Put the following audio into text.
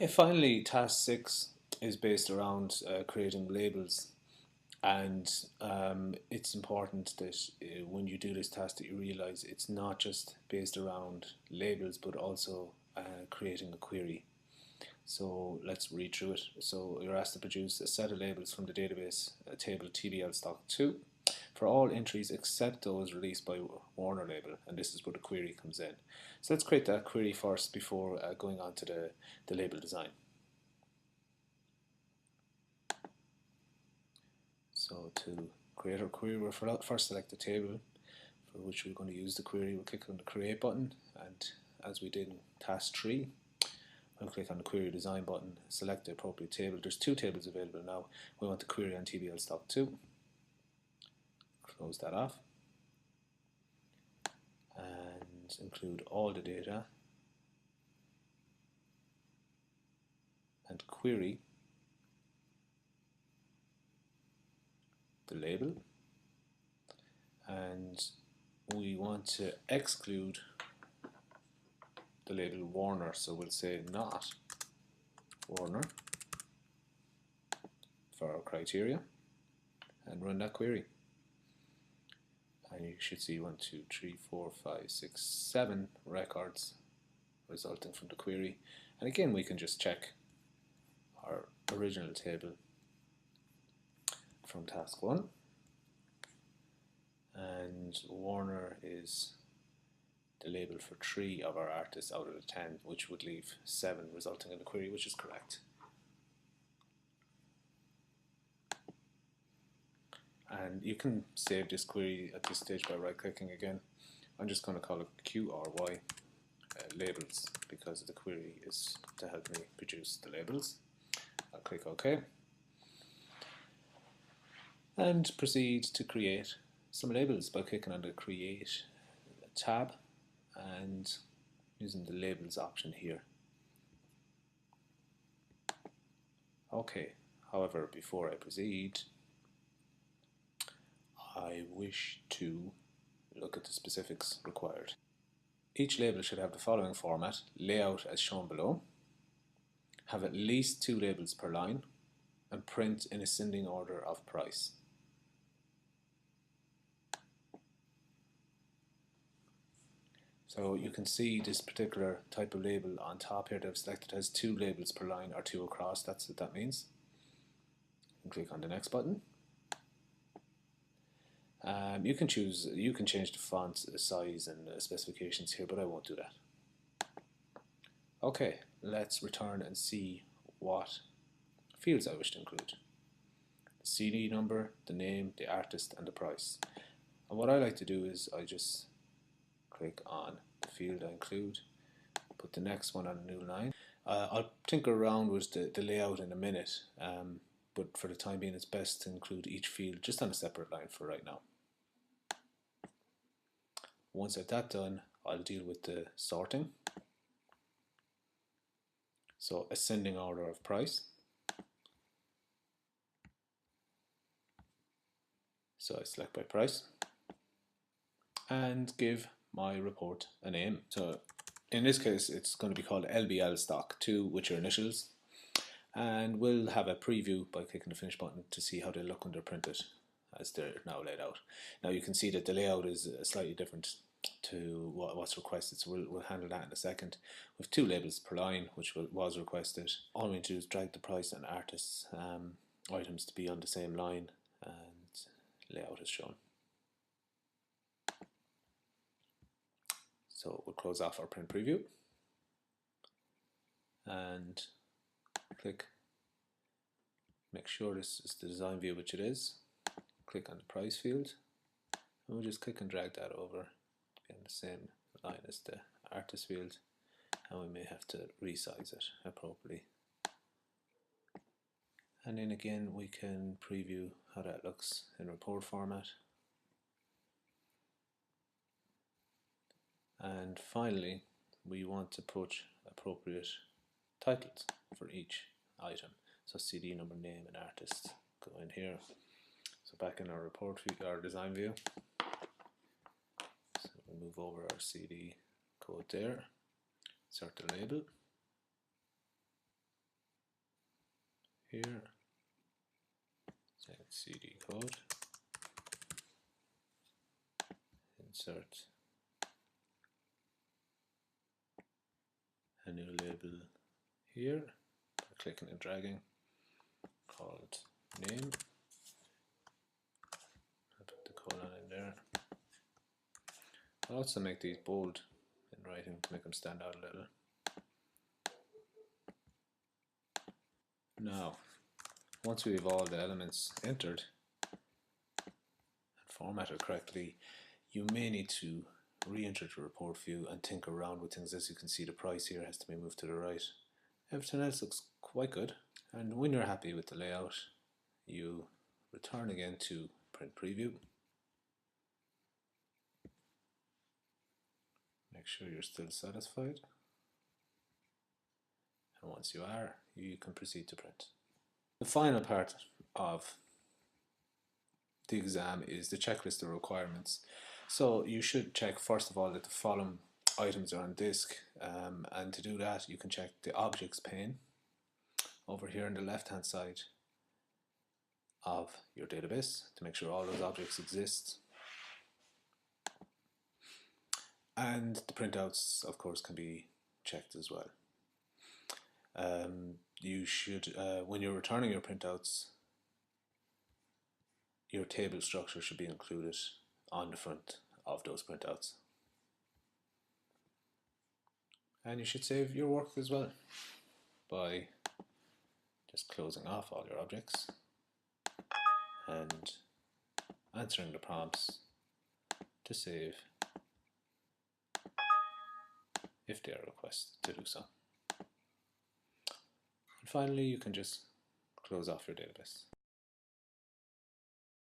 Finally, task 6 is based around creating labels, and it's important that when you do this task that you realize it's not just based around labels but also creating a query. So let's read through it. So you're asked to produce a set of labels from the database table TBL stock 2 for all entries except those released by Warner label, and this is where the query comes in. So let's create that query first before going on to the label design. So to create our query, we'll first select the table for which we're going to use the query. We'll click on the create button, and as we did in task 3, we'll click on the query design button, select the appropriate table. There's 2 tables available now. We want the query on TBL stock 2. Close that off and include all the data and query the label, and we want to exclude the label Warner, so we'll say not Warner for our criteria and run that query. And you should see 1, 2, 3, 4, 5, 6, 7 records resulting from the query. And again, we can just check our original table from task 1, and Warner is the label for 3 of our artists out of the 10, which would leave 7 resulting in the query, which is correct. And you can save this query at this stage by right clicking again. I'm just going to call it QRY labels because the query is to help me produce the labels. I'll click OK and proceed to create some labels by clicking on the create tab and using the labels option here. Okay, however, before I proceed, I wish to look at the specifics required. Each label should have the following format: layout as shown below, have at least 2 labels per line, and print in ascending order of price. So you can see this particular type of label on top here that I've selected has 2 labels per line or 2 across. That's what that means. And click on the next button. You can change the font size and specifications here, but I won't do that. Okay, let's return and see what fields I wish to include: the CD number, the name, the artist, and the price. And what I like to do is I just click on the field I include, put the next one on a new line. I'll tinker around with the layout in a minute, but for the time being it's best to include each field just on a separate line for right now. Once I've that done, I'll deal with the sorting. So ascending order of price. So I select by price and give my report a name. So in this case it's going to be called LBL stock 2 with your initials, and we'll have a preview by clicking the finish button to see how they look when they're printed as they're now laid out. Now you can see that the layout is slightly different to what's requested, so we'll handle that in a second. With 2 labels per line, which was requested, all we need to do is drag the price and artists items to be on the same line, and layout is shown. So we'll close off our print preview and click, make sure this is the design view, which it is. Click on the price field and we'll just click and drag that over to be on the same line as the artist field, and we may have to resize it appropriately. And then again we can preview how that looks in report format. And finally we want to put appropriate titles for each item. So CD number, name, and artist go in here. So back in our report view, our design view, so we move over our CD code there, insert the label, here, set CD code, insert a new label here by clicking and dragging called name. I'll put the colon in there. I'll also make these bold in writing to make them stand out a little. Now, once we have all the elements entered and formatted correctly, you may need to re-enter the report view and tinker around with things. As you can see, the price here has to be moved to the right. Everything else looks quite good. And when you're happy with the layout, you return again to print preview. Make sure you're still satisfied. And once you are, you can proceed to print. The final part of the exam is the checklist of requirements. So you should check first of all that the following items are on disk, and to do that you can check the objects pane over here on the left hand side of your database to make sure all those objects exist. And the printouts, of course, can be checked as well. You should, when you're returning your printouts, your table structure should be included on the front of those printouts. And you should save your work as well by just closing off all your objects and answering the prompts to save if they are requested to do so. And finally, you can just close off your database.